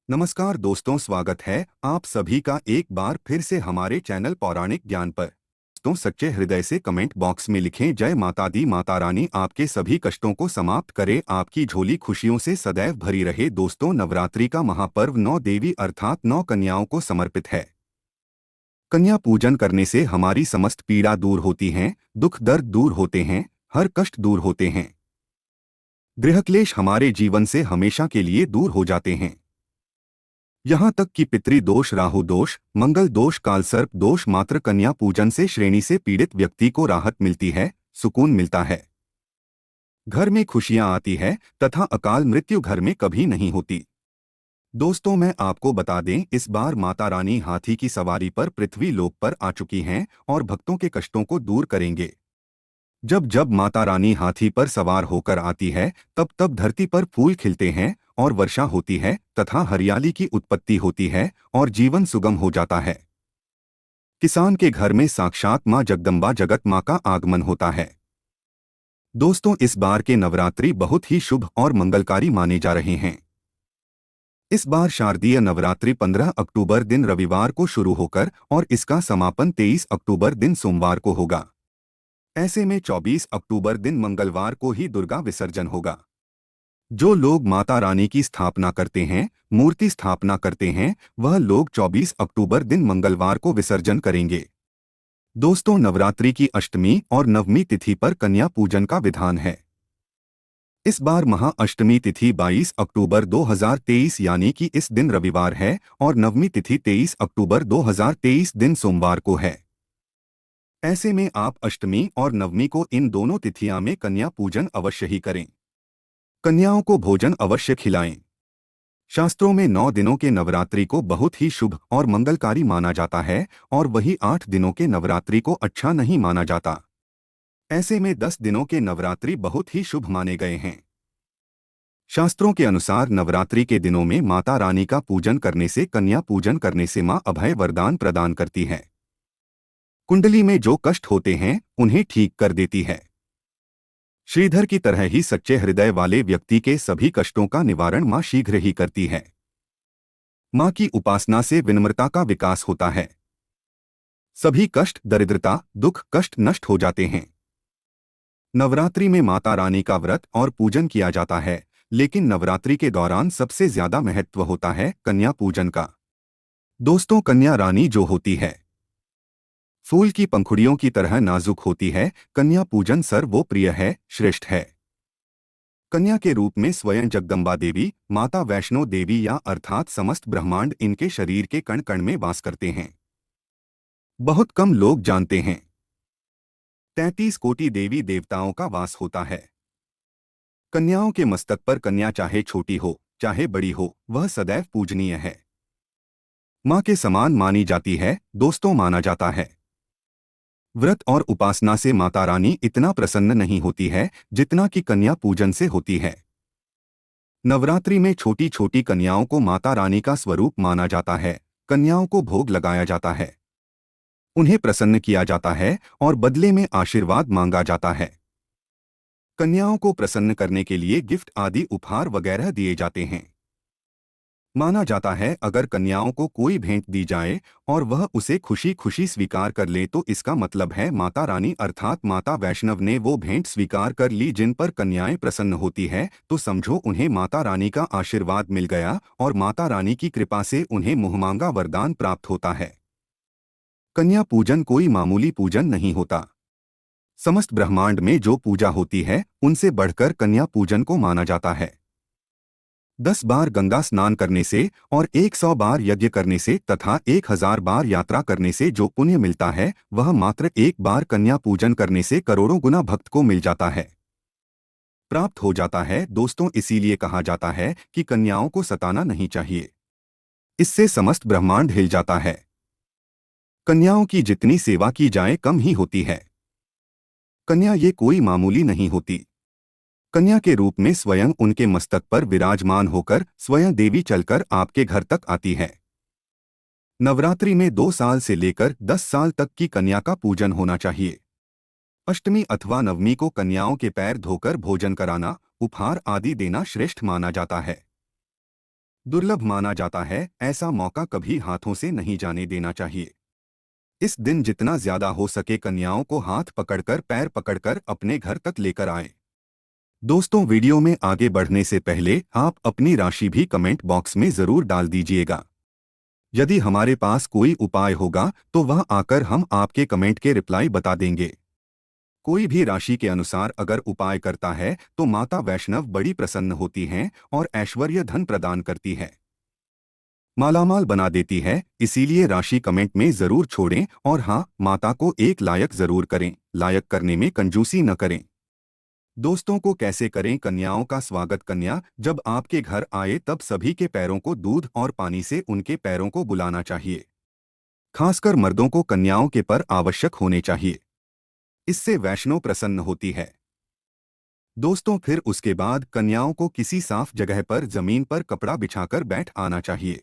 नमस्कार दोस्तों, स्वागत है आप सभी का एक बार फिर से हमारे चैनल पौराणिक ज्ञान पर। दोस्तों, सच्चे हृदय से कमेंट बॉक्स में लिखें जय माता दी, माता रानी आपके सभी कष्टों को समाप्त करे, आपकी झोली खुशियों से सदैव भरी रहे। दोस्तों, नवरात्रि का महापर्व 9 देवी अर्थात 9 कन्याओं को समर्पित है। कन्या पूजन करने से हमारी समस्त पीड़ा दूर होती है, दुख दर्द दूर होते हैं, हर कष्ट दूर होते हैं, गृह क्लेश हमारे जीवन से हमेशा के लिए दूर हो जाते हैं। यहाँ तक कि पितृ दोष, राहु दोष, मंगल दोष, कालसर्प दोष, मात्र कन्या पूजन से श्रेणी से पीड़ित व्यक्ति को राहत मिलती है, सुकून मिलता है, घर में खुशियां आती है तथा अकाल मृत्यु घर में कभी नहीं होती। दोस्तों, मैं आपको बता दें, इस बार माता रानी हाथी की सवारी पर पृथ्वी लोक पर आ चुकी हैं और भक्तों के कष्टों को दूर करेंगे। जब जब माता रानी हाथी पर सवार होकर आती है, तब तब धरती पर फूल खिलते हैं और वर्षा होती है तथा हरियाली की उत्पत्ति होती है और जीवन सुगम हो जाता है। किसान के घर में साक्षात मां जगदम्बा जगत मां का आगमन होता है। दोस्तों, इस बार के नवरात्रि बहुत ही शुभ और मंगलकारी माने जा रहे हैं। इस बार शारदीय नवरात्रि 15 अक्टूबर दिन रविवार को शुरू होकर और इसका समापन 23 अक्टूबर दिन सोमवार को होगा। ऐसे में 24 अक्टूबर दिन मंगलवार को ही दुर्गा विसर्जन होगा। जो लोग माता रानी की स्थापना करते हैं, मूर्ति स्थापना करते हैं, वह लोग 24 अक्टूबर दिन मंगलवार को विसर्जन करेंगे। दोस्तों, नवरात्रि की अष्टमी और नवमी तिथि पर कन्या पूजन का विधान है। इस बार महाअष्टमी तिथि 22 अक्टूबर 2023 यानी कि इस दिन रविवार है और नवमी तिथि 23 अक्टूबर 2023 दिन सोमवार को है। ऐसे में आप अष्टमी और नवमी को इन दोनों तिथियां में कन्या पूजन अवश्य ही करें। कन्याओं को भोजन अवश्य खिलाएं। शास्त्रों में 9 दिनों के नवरात्रि को बहुत ही शुभ और मंगलकारी माना जाता है और वही 8 दिनों के नवरात्रि को अच्छा नहीं माना जाता। ऐसे में 10 दिनों के नवरात्रि बहुत ही शुभ माने गए हैं। शास्त्रों के अनुसार नवरात्रि के दिनों में माता रानी का पूजन करने से, कन्या पूजन करने से मां अभय वरदान प्रदान करती है। कुंडली में जो कष्ट होते हैं उन्हें ठीक कर देती है। श्रीधर की तरह ही सच्चे हृदय वाले व्यक्ति के सभी कष्टों का निवारण मां शीघ्र ही करती है। मां की उपासना से विनम्रता का विकास होता है। सभी कष्ट, दरिद्रता, दुख, कष्ट नष्ट हो जाते हैं। नवरात्रि में माता रानी का व्रत और पूजन किया जाता है, लेकिन नवरात्रि के दौरान सबसे ज्यादा महत्व होता है कन्या पूजन का। दोस्तों, कन्या रानी जो होती है, फूल की पंखुड़ियों की तरह नाजुक होती है। कन्या पूजन सर्वोप्रिय है, श्रेष्ठ है। कन्या के रूप में स्वयं जगदम्बा देवी, माता वैष्णो देवी या अर्थात समस्त ब्रह्मांड इनके शरीर के कण कण में वास करते हैं। बहुत कम लोग जानते हैं, 33 कोटि देवी देवताओं का वास होता है। कन्याओं के मस्तक पर कन्या चाहे छोटी हो चाहे बड़ी हो, वह सदैव पूजनीय है। मां के समान मानी जाती है। दोस्तों, माना जाता है व्रत और उपासना से माता रानी इतना प्रसन्न नहीं होती है जितना कि कन्या पूजन से होती है। नवरात्रि में छोटी छोटी कन्याओं को माता रानी का स्वरूप माना जाता है। कन्याओं को भोग लगाया जाता है, उन्हें प्रसन्न किया जाता है और बदले में आशीर्वाद मांगा जाता है। कन्याओं को प्रसन्न करने के लिए गिफ्ट आदि उपहार वगैरह दिए जाते हैं। माना जाता है अगर कन्याओं को कोई भेंट दी जाए और वह उसे खुशी खुशी स्वीकार कर ले तो इसका मतलब है माता रानी अर्थात माता वैष्णव ने वो भेंट स्वीकार कर ली। जिन पर कन्याएं प्रसन्न होती है तो समझो उन्हें माता रानी का आशीर्वाद मिल गया और माता रानी की कृपा से उन्हें मुहमांगा वरदान प्राप्त होता है। कन्या पूजन कोई मामूली पूजन नहीं होता। समस्त ब्रह्मांड में जो पूजा होती है उनसे बढ़कर कन्या पूजन को माना जाता है। 10 बार गंगा स्नान करने से और 100 बार यज्ञ करने से तथा 1000 बार यात्रा करने से जो पुण्य मिलता है वह मात्र एक बार कन्या पूजन करने से करोड़ों गुना भक्त को मिल जाता है, प्राप्त हो जाता है। दोस्तों, इसीलिए कहा जाता है कि कन्याओं को सताना नहीं चाहिए, इससे समस्त ब्रह्मांड हिल जाता है। कन्याओं की जितनी सेवा की जाए कम ही होती है। कन्या ये कोई मामूली नहीं होती। कन्या के रूप में स्वयं उनके मस्तक पर विराजमान होकर स्वयं देवी चलकर आपके घर तक आती है। नवरात्रि में 2 साल से लेकर 10 साल तक की कन्या का पूजन होना चाहिए। अष्टमी अथवा नवमी को कन्याओं के पैर धोकर भोजन कराना, उपहार आदि देना श्रेष्ठ माना जाता है। दुर्लभ माना जाता है, ऐसा मौका कभी हाथों से नहीं जाने देना चाहिए। इस दिन जितना ज्यादा हो सके कन्याओं को हाथ पकड़कर पैर पकड़कर अपने घर तक लेकर आएं। दोस्तों, वीडियो में आगे बढ़ने से पहले आप अपनी राशि भी कमेंट बॉक्स में जरूर डाल दीजिएगा। यदि हमारे पास कोई उपाय होगा तो वह आकर हम आपके कमेंट के रिप्लाई बता देंगे। कोई भी राशि के अनुसार अगर उपाय करता है तो माता वैष्णव बड़ी प्रसन्न होती हैं और ऐश्वर्य धन प्रदान करती है, मालामाल बना देती है। इसीलिए राशि कमेंट में जरूर छोड़ें और हाँ, माता को एक लायक जरूर करें। लायक करने में कंजूसी न करें। दोस्तों को कैसे करें कन्याओं का स्वागत? कन्या जब आपके घर आए तब सभी के पैरों को दूध और पानी से उनके पैरों को बुलाना चाहिए। खासकर मर्दों को कन्याओं के पर आवश्यक होने चाहिए, इससे वैष्णो प्रसन्न होती है। दोस्तों, फिर उसके बाद कन्याओं को किसी साफ जगह पर जमीन पर कपड़ा बिछाकर बैठ आना चाहिए।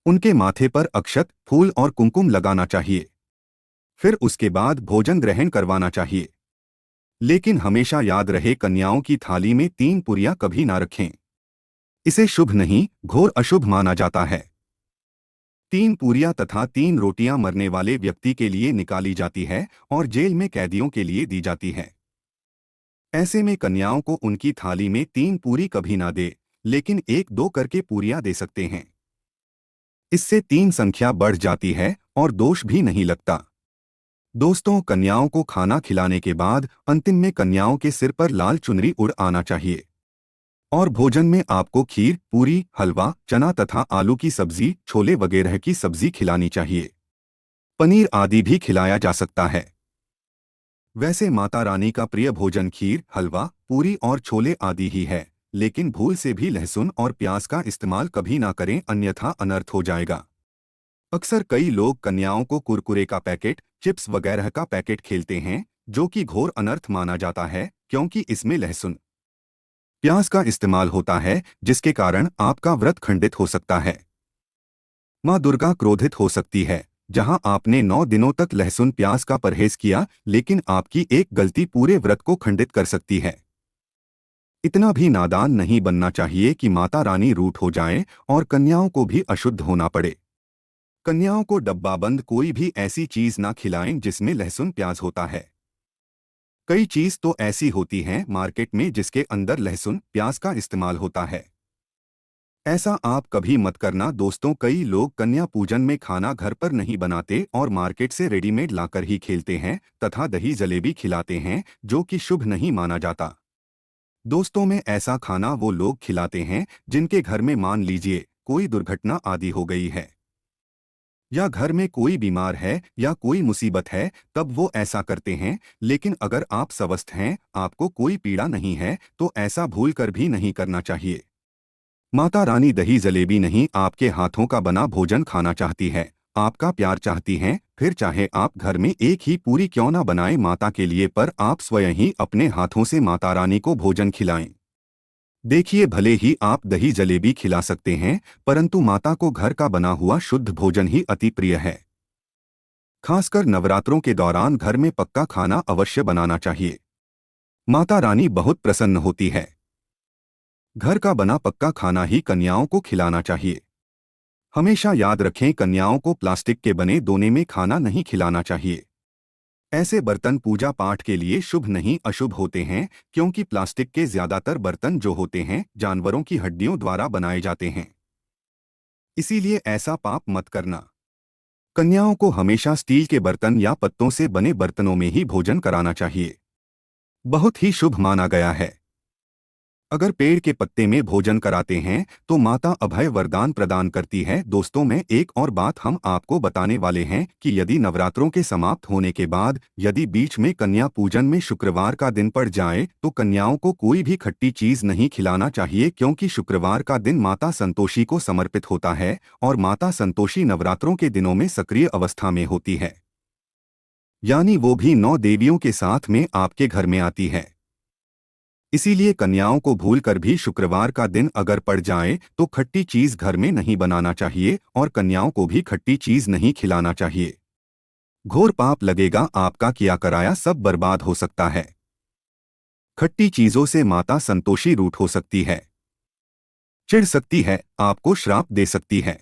उनके माथे पर अक्षत, फूल और कुमकुम लगाना चाहिए। फिर उसके बाद भोजन ग्रहण करवाना चाहिए। लेकिन हमेशा याद रहे, कन्याओं की थाली में 3 पूरियां कभी ना रखें। इसे शुभ नहीं, घोर अशुभ माना जाता है। 3 पूरियां तथा 3 रोटियां मरने वाले व्यक्ति के लिए निकाली जाती है और जेल में कैदियों के लिए दी जाती है। ऐसे में कन्याओं को उनकी थाली में 3 पूरी कभी ना दे, लेकिन 1-2 करके पूरियां दे सकते हैं। इससे 3 संख्या बढ़ जाती है और दोष भी नहीं लगता। दोस्तों, कन्याओं को खाना खिलाने के बाद अंतिम में कन्याओं के सिर पर लाल चुनरी उड़ आना चाहिए और भोजन में आपको खीर, पूरी, हलवा, चना तथा आलू की सब्जी, छोले वगैरह की सब्जी खिलानी चाहिए। पनीर आदि भी खिलाया जा सकता है। वैसे माता रानी का प्रिय भोजन खीर, हलवा, पूरी और छोले आदि ही है, लेकिन भूल से भी लहसुन और प्याज का इस्तेमाल कभी ना करें, अन्यथा अनर्थ हो जाएगा। अक्सर कई लोग कन्याओं को कुरकुरे का पैकेट, चिप्स वगैरह का पैकेट खेलते हैं, जो कि घोर अनर्थ माना जाता है, क्योंकि इसमें लहसुन, प्याज का इस्तेमाल होता है, जिसके कारण आपका व्रत खंडित हो सकता है। माँ दुर्गा क्रोधित हो सकती है। जहां आपने 9 दिनों तक लहसुन प्याज का परहेज किया, लेकिन आपकी एक गलती पूरे व्रत को खंडित कर सकती है। इतना भी नादान नहीं बनना चाहिए कि माता रानी रूठ हो जाए और कन्याओं को भी अशुद्ध होना पड़े। कन्याओं को डब्बाबंद कोई भी ऐसी चीज ना खिलाएं जिसमें लहसुन प्याज होता है। कई चीज तो ऐसी होती हैं मार्केट में जिसके अंदर लहसुन प्याज का इस्तेमाल होता है। ऐसा आप कभी मत करना। दोस्तों, कई लोग कन्या पूजन में खाना घर पर नहीं बनाते और मार्केट से रेडीमेड लाकर ही खेलते हैं तथा दही जलेबी खिलाते हैं, जो कि शुभ नहीं माना जाता। दोस्तों में ऐसा खाना वो लोग खिलाते हैं जिनके घर में मान लीजिए कोई दुर्घटना आदि हो गई है या घर में कोई बीमार है या कोई मुसीबत है, तब वो ऐसा करते हैं। लेकिन अगर आप स्वस्थ हैं, आपको कोई पीड़ा नहीं है, तो ऐसा भूल कर भी नहीं करना चाहिए। माता रानी दही जलेबी नहीं, आपके हाथों का बना भोजन खाना चाहती है, आपका प्यार चाहती हैं। फिर चाहे आप घर में एक ही पूरी क्यों ना बनाएं माता के लिए, पर आप स्वयं ही अपने हाथों से माता रानी को भोजन खिलाएं। देखिए, भले ही आप दही जलेबी खिला सकते हैं, परंतु माता को घर का बना हुआ शुद्ध भोजन ही अति प्रिय है। खासकर नवरात्रों के दौरान घर में पक्का खाना अवश्य बनाना चाहिए। माता रानी बहुत प्रसन्न होती है। घर का बना पक्का खाना ही कन्याओं को खिलाना चाहिए। हमेशा याद रखें, कन्याओं को प्लास्टिक के बने दोने में खाना नहीं खिलाना चाहिए। ऐसे बर्तन पूजा पाठ के लिए शुभ नहीं, अशुभ होते हैं, क्योंकि प्लास्टिक के ज्यादातर बर्तन जो होते हैं जानवरों की हड्डियों द्वारा बनाए जाते हैं। इसीलिए ऐसा पाप मत करना। कन्याओं को हमेशा स्टील के बर्तन या पत्तों से बने बर्तनों में ही भोजन कराना चाहिए। बहुत ही शुभ माना गया है। अगर पेड़ के पत्ते में भोजन कराते हैं तो माता अभय वरदान प्रदान करती है। दोस्तों, में एक और बात हम आपको बताने वाले हैं कि यदि नवरात्रों के समाप्त होने के बाद यदि बीच में कन्या पूजन में शुक्रवार का दिन पड़ जाए तो कन्याओं को कोई भी खट्टी चीज नहीं खिलाना चाहिए, क्योंकि शुक्रवार का दिन माता संतोषी को समर्पित होता है और माता संतोषी नवरात्रों के दिनों में सक्रिय अवस्था में होती है, यानी वो भी 9 देवियों के साथ में आपके घर में आती है। इसीलिए कन्याओं को भूलकर भी शुक्रवार का दिन अगर पड़ जाए तो खट्टी चीज घर में नहीं बनाना चाहिए और कन्याओं को भी खट्टी चीज नहीं खिलाना चाहिए। घोर पाप लगेगा, आपका किया कराया सब बर्बाद हो सकता है। खट्टी चीजों से माता संतोषी रूठ हो सकती है। चिढ़ सकती है, आपको श्राप दे सकती है।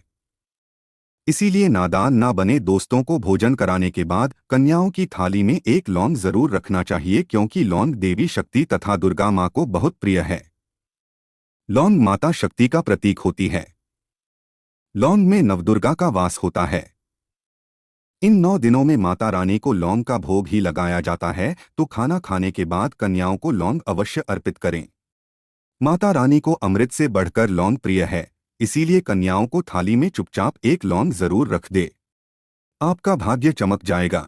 इसीलिए नादान ना बने। दोस्तों को भोजन कराने के बाद कन्याओं की थाली में एक लौंग जरूर रखना चाहिए, क्योंकि लौंग देवी शक्ति तथा दुर्गा माँ को बहुत प्रिय है। लौंग माता शक्ति का प्रतीक होती है। लौंग में नवदुर्गा का वास होता है। इन 9 दिनों में माता रानी को लौंग का भोग ही लगाया जाता है, तो खाना खाने के बाद कन्याओं को लौंग अवश्य अर्पित करें। माता रानी को अमृत से बढ़कर लौंग प्रिय है, इसीलिए कन्याओं को थाली में चुपचाप एक लौंग जरूर रख दे। आपका भाग्य चमक जाएगा।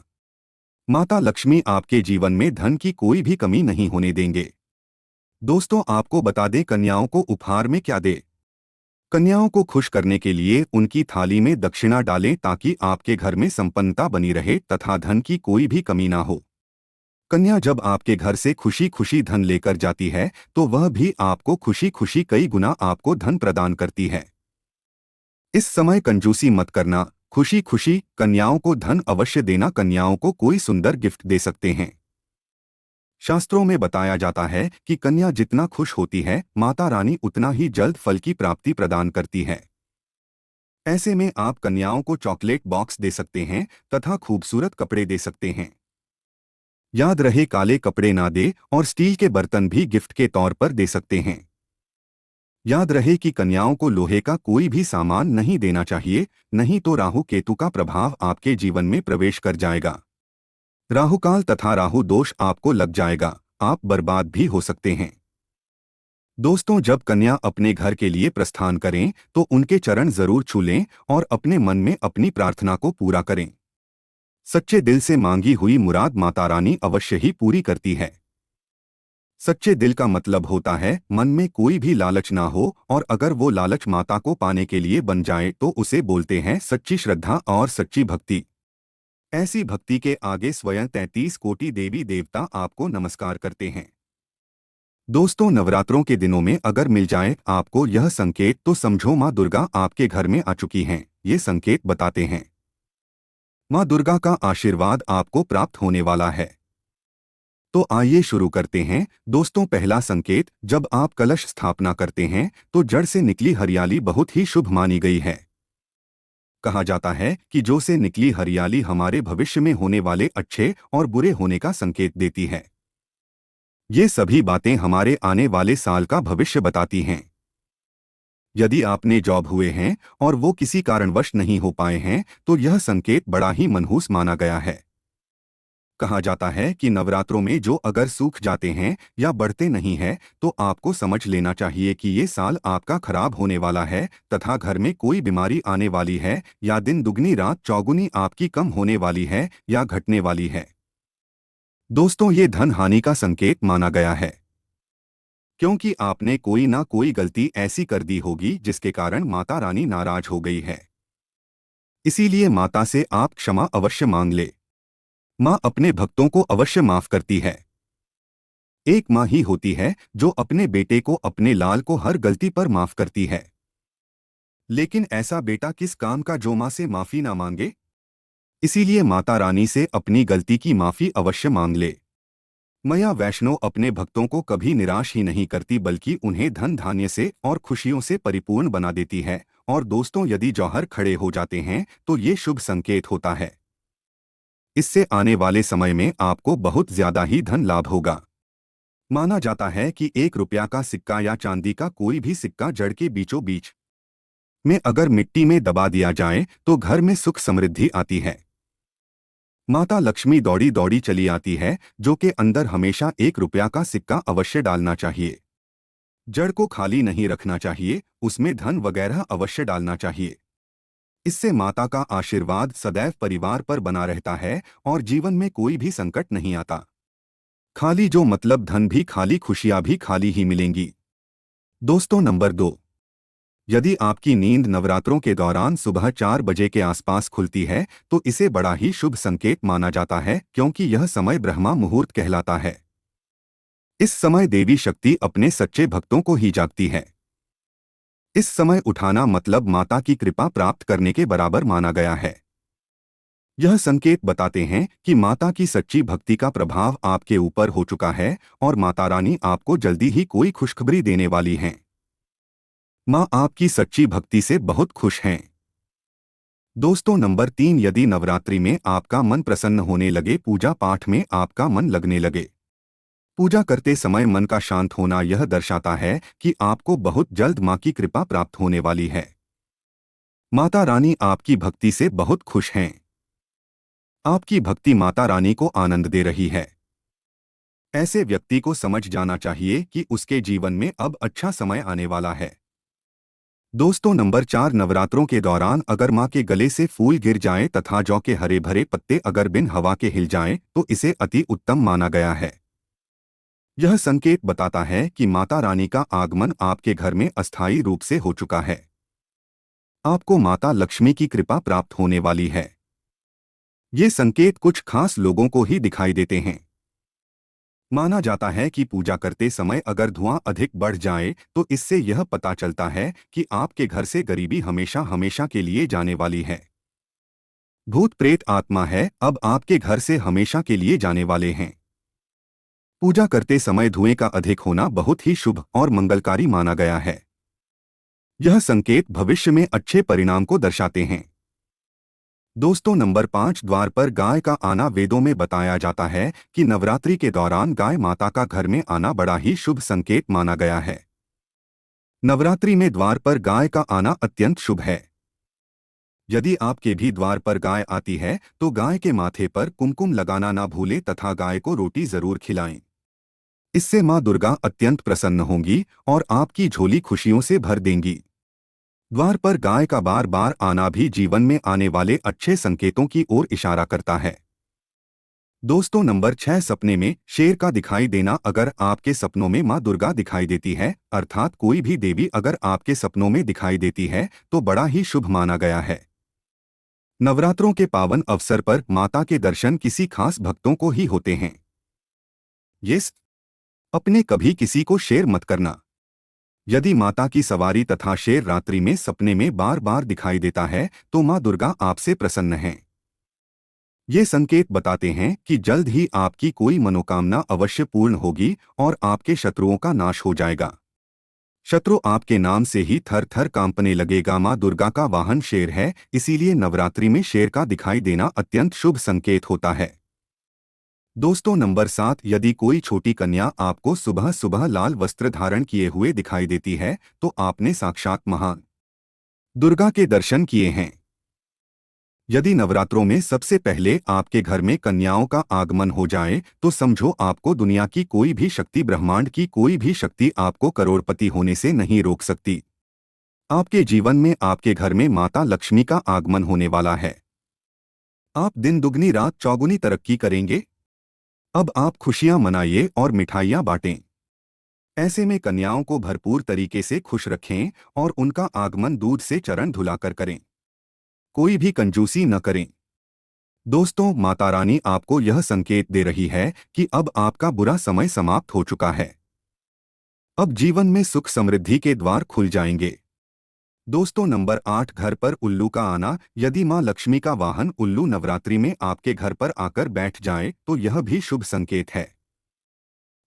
माता लक्ष्मी आपके जीवन में धन की कोई भी कमी नहीं होने देंगे। दोस्तों, आपको बता दें कन्याओं को उपहार में क्या दे। कन्याओं को खुश करने के लिए उनकी थाली में दक्षिणा डालें, ताकि आपके घर में संपन्नता बनी रहे तथा धन की कोई भी कमी ना हो। कन्या जब आपके घर से खुशी खुशी धन लेकर जाती है, तो वह भी आपको खुशी खुशी कई गुना आपको धन प्रदान करती है। इस समय कंजूसी मत करना, खुशी खुशी कन्याओं को धन अवश्य देना। कन्याओं को कोई सुंदर गिफ्ट दे सकते हैं। शास्त्रों में बताया जाता है कि कन्या जितना खुश होती है, माता रानी उतना ही जल्द फल की प्राप्ति प्रदान करती है। ऐसे में आप कन्याओं को चॉकलेट बॉक्स दे सकते हैं तथा खूबसूरत कपड़े दे सकते हैं। याद रहे, काले कपड़े ना दे और स्टील के बर्तन भी गिफ्ट के तौर पर दे सकते हैं। याद रहे कि कन्याओं को लोहे का कोई भी सामान नहीं देना चाहिए, नहीं तो राहु केतु का प्रभाव आपके जीवन में प्रवेश कर जाएगा। राहुकाल तथा राहु दोष आपको लग जाएगा, आप बर्बाद भी हो सकते हैं। दोस्तों, जब कन्या अपने घर के लिए प्रस्थान करें तो उनके चरण जरूर छू लें और अपने मन में अपनी प्रार्थना को पूरा करें। सच्चे दिल से मांगी हुई मुराद माता रानी अवश्य ही पूरी करती है। सच्चे दिल का मतलब होता है मन में कोई भी लालच ना हो, और अगर वो लालच माता को पाने के लिए बन जाए तो उसे बोलते हैं सच्ची श्रद्धा और सच्ची भक्ति। ऐसी भक्ति के आगे स्वयं 33 कोटि देवी देवता आपको नमस्कार करते हैं। दोस्तों, नवरात्रों के दिनों में अगर मिल जाए आपको यह संकेत, तो समझो माँ दुर्गा आपके घर में आ चुकी हैं। ये संकेत बताते हैं माँ दुर्गा का आशीर्वाद आपको प्राप्त होने वाला है। तो आइए शुरू करते हैं। दोस्तों, पहला संकेत, जब आप कलश स्थापना करते हैं तो जड़ से निकली हरियाली बहुत ही शुभ मानी गई है। कहा जाता है कि जो से निकली हरियाली हमारे भविष्य में होने वाले अच्छे और बुरे होने का संकेत देती है। ये सभी बातें हमारे आने वाले साल का भविष्य बताती हैं। यदि आपने जॉब हुए हैं और वो किसी कारणवश नहीं हो पाए हैं, तो यह संकेत बड़ा ही मनहूस माना गया है। कहा जाता है कि नवरात्रों में जो अगर सूख जाते हैं या बढ़ते नहीं हैं, तो आपको समझ लेना चाहिए कि ये साल आपका खराब होने वाला है तथा घर में कोई बीमारी आने वाली है, या दिन दुगनी रात चौगुनी आपकी कम होने वाली है या घटने वाली है। दोस्तों, ये धन हानि का संकेत माना गया है, क्योंकि आपने कोई ना कोई गलती ऐसी कर दी होगी जिसके कारण माता रानी नाराज हो गई है। इसीलिए माता से आप क्षमा अवश्य मांग ले। माँ अपने भक्तों को अवश्य माफ करती है। एक माँ ही होती है जो अपने बेटे को, अपने लाल को हर गलती पर माफ करती है। लेकिन ऐसा बेटा किस काम का जो माँ से माफी ना मांगे। इसीलिए माता रानी से अपनी गलती की माफी अवश्य मांग ले। मैया वैष्णो अपने भक्तों को कभी निराश ही नहीं करती, बल्कि उन्हें धन धान्य से और खुशियों से परिपूर्ण बना देती है। और दोस्तों, यदि जौहर खड़े हो जाते हैं तो ये शुभ संकेत होता है। इससे आने वाले समय में आपको बहुत ज्यादा ही धन लाभ होगा। माना जाता है कि 1 रुपया का सिक्का या चांदी का कोई भी सिक्का जड़ के बीचों बीच में अगर मिट्टी में दबा दिया जाए तो घर में सुख समृद्धि आती है। माता लक्ष्मी दौड़ी दौड़ी चली आती है, जो के अंदर हमेशा 1 रुपया का सिक्का अवश्य डालना चाहिए। जड़ को खाली नहीं रखना चाहिए, उसमें धन वगैरह अवश्य डालना चाहिए। इससे माता का आशीर्वाद सदैव परिवार पर बना रहता है और जीवन में कोई भी संकट नहीं आता। खाली जो मतलब धन भी खाली, खुशियां भी खाली ही मिलेंगी। दोस्तों, नंबर 2, यदि आपकी नींद नवरात्रों के दौरान सुबह 4 बजे के आसपास खुलती है तो इसे बड़ा ही शुभ संकेत माना जाता है, क्योंकि यह समय ब्रह्मा मुहूर्त कहलाता है। इस समय देवी शक्ति अपने सच्चे भक्तों को ही जागती है। इस समय उठाना मतलब माता की कृपा प्राप्त करने के बराबर माना गया है। यह संकेत बताते हैं कि माता की सच्ची भक्ति का प्रभाव आपके ऊपर हो चुका है और माता रानी आपको जल्दी ही कोई खुशखबरी देने वाली हैं। माँ आपकी सच्ची भक्ति से बहुत खुश हैं। दोस्तों नंबर 3, यदि नवरात्रि में आपका मन प्रसन्न होने लगे, पूजा पाठ में आपका मन लगने लगे। पूजा करते समय मन का शांत होना यह दर्शाता है कि आपको बहुत जल्द माँ की कृपा प्राप्त होने वाली है। माता रानी आपकी भक्ति से बहुत खुश हैं। आपकी भक्ति माता रानी को आनंद दे रही है। ऐसे व्यक्ति को समझ जाना चाहिए कि उसके जीवन में अब अच्छा समय आने वाला है। दोस्तों नंबर 4, नवरात्रों के दौरान अगर माँ के गले से फूल गिर जाएं तथा जौ के हरे भरे पत्ते अगर बिन हवा के हिल जाएं तो इसे अति उत्तम माना गया है। यह संकेत बताता है कि माता रानी का आगमन आपके घर में अस्थायी रूप से हो चुका है। आपको माता लक्ष्मी की कृपा प्राप्त होने वाली है। ये संकेत कुछ खास लोगों को ही दिखाई देते हैं। माना जाता है कि पूजा करते समय अगर धुआं अधिक बढ़ जाए तो इससे यह पता चलता है कि आपके घर से गरीबी हमेशा हमेशा के लिए जाने वाली है। भूत प्रेत आत्मा है अब आपके घर से हमेशा के लिए जाने वाले हैं। पूजा करते समय धुएं का अधिक होना बहुत ही शुभ और मंगलकारी माना गया है। यह संकेत भविष्य में अच्छे परिणाम को दर्शाते हैं। दोस्तों नंबर 5, द्वार पर गाय का आना। वेदों में बताया जाता है कि नवरात्रि के दौरान गाय माता का घर में आना बड़ा ही शुभ संकेत माना गया है। नवरात्रि में द्वार पर गाय का आना अत्यंत शुभ है। यदि आपके भी द्वार पर गाय आती है तो गाय के माथे पर कुमकुम लगाना ना भूलें तथा गाय को रोटी जरूर खिलाएं। इससे मां दुर्गा अत्यंत प्रसन्न होंगी और आपकी झोली खुशियों से भर देंगी। द्वार पर गाय का बार बार आना भी जीवन में आने वाले अच्छे संकेतों की ओर इशारा करता है। दोस्तों नंबर 6, सपने में शेर का दिखाई देना। अगर आपके सपनों में मां दुर्गा दिखाई देती है अर्थात कोई भी देवी अगर आपके सपनों में दिखाई देती है तो बड़ा ही शुभ माना गया है। नवरात्रों के पावन अवसर पर माता के दर्शन किसी खास भक्तों को ही होते हैं। यस, अपने कभी किसी को शेर मत करना। यदि माता की सवारी तथा शेर रात्रि में सपने में बार बार दिखाई देता है तो मां दुर्गा आपसे प्रसन्न हैं। ये संकेत बताते हैं कि जल्द ही आपकी कोई मनोकामना अवश्य पूर्ण होगी और आपके शत्रुओं का नाश हो जाएगा। शत्रु आपके नाम से ही थर थर कांपने लगेगा। मां दुर्गा का वाहन शेर है, इसीलिए नवरात्रि में शेर का दिखाई देना अत्यंत शुभ संकेत होता है। दोस्तों नंबर 7, यदि कोई छोटी कन्या आपको सुबह सुबह लाल वस्त्र धारण किए हुए दिखाई देती है तो आपने साक्षात महान दुर्गा के दर्शन किए हैं। यदि नवरात्रों में सबसे पहले आपके घर में कन्याओं का आगमन हो जाए तो समझो आपको दुनिया की कोई भी शक्ति, ब्रह्मांड की कोई भी शक्ति आपको करोड़पति होने से नहीं रोक सकती। आपके जीवन में आपके घर में माता लक्ष्मी का आगमन होने वाला है। आप दिन दुगनी रात चौगुनी तरक्की करेंगे। अब आप खुशियां मनाइए और मिठाइयां बांटें। ऐसे में कन्याओं को भरपूर तरीके से खुश रखें और उनका आगमन दूध से चरण धुलाकर करें। कोई भी कंजूसी न करें। दोस्तों माता रानी आपको यह संकेत दे रही है कि अब आपका बुरा समय समाप्त हो चुका है। अब जीवन में सुख समृद्धि के द्वार खुल जाएंगे। दोस्तों नंबर 8, घर पर उल्लू का आना। यदि मां लक्ष्मी का वाहन उल्लू नवरात्रि में आपके घर पर आकर बैठ जाए तो यह भी शुभ संकेत है।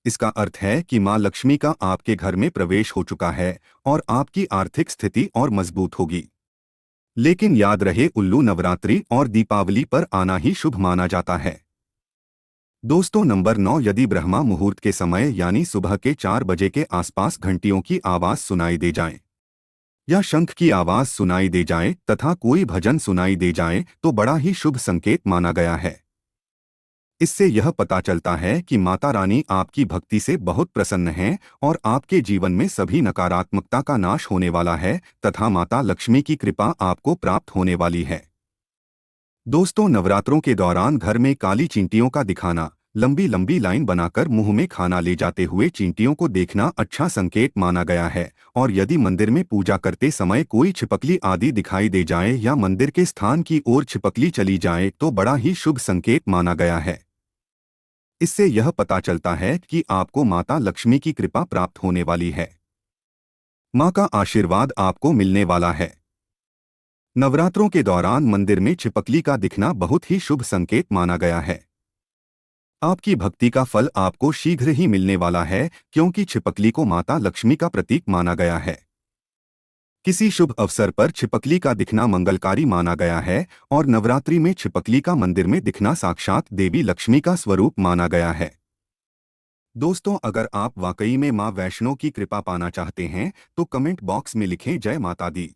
इसका अर्थ है कि मां लक्ष्मी का आपके घर में प्रवेश हो चुका है और आपकी आर्थिक स्थिति और मजबूत होगी। लेकिन याद रहे, उल्लू नवरात्रि और दीपावली पर आना ही शुभ माना जाता है। दोस्तों नंबर 9, यदि ब्रह्मा मुहूर्त के समय यानी सुबह के 4 बजे के आसपास घंटियों की आवाज सुनाई दे जाए या शंख की आवाज सुनाई दे जाए तथा कोई भजन सुनाई दे जाए तो बड़ा ही शुभ संकेत माना गया है। इससे यह पता चलता है कि माता रानी आपकी भक्ति से बहुत प्रसन्न हैं और आपके जीवन में सभी नकारात्मकता का नाश होने वाला है तथा माता लक्ष्मी की कृपा आपको प्राप्त होने वाली है। दोस्तों नवरात्रों के दौरान घर में काली चींटियों का दिखाना, लंबी लंबी लाइन बनाकर मुंह में खाना ले जाते हुए चींटियों को देखना अच्छा संकेत माना गया है। और यदि मंदिर में पूजा करते समय कोई छिपकली आदि दिखाई दे जाए या मंदिर के स्थान की ओर छिपकली चली जाए तो बड़ा ही शुभ संकेत माना गया है। इससे यह पता चलता है कि आपको माता लक्ष्मी की कृपा प्राप्त होने वाली है। मां का आशीर्वाद आपको मिलने वाला है। नवरात्रों के दौरान मंदिर में छिपकली का दिखना बहुत ही शुभ संकेत माना गया है। आपकी भक्ति का फल आपको शीघ्र ही मिलने वाला है क्योंकि छिपकली को माता लक्ष्मी का प्रतीक माना गया है। किसी शुभ अवसर पर छिपकली का दिखना मंगलकारी माना गया है और नवरात्रि में छिपकली का मंदिर में दिखना साक्षात देवी लक्ष्मी का स्वरूप माना गया है। दोस्तों, अगर आप वाकई में मां वैष्णो की कृपा पाना चाहते हैं तो कमेंट बॉक्स में लिखें जय माता दी।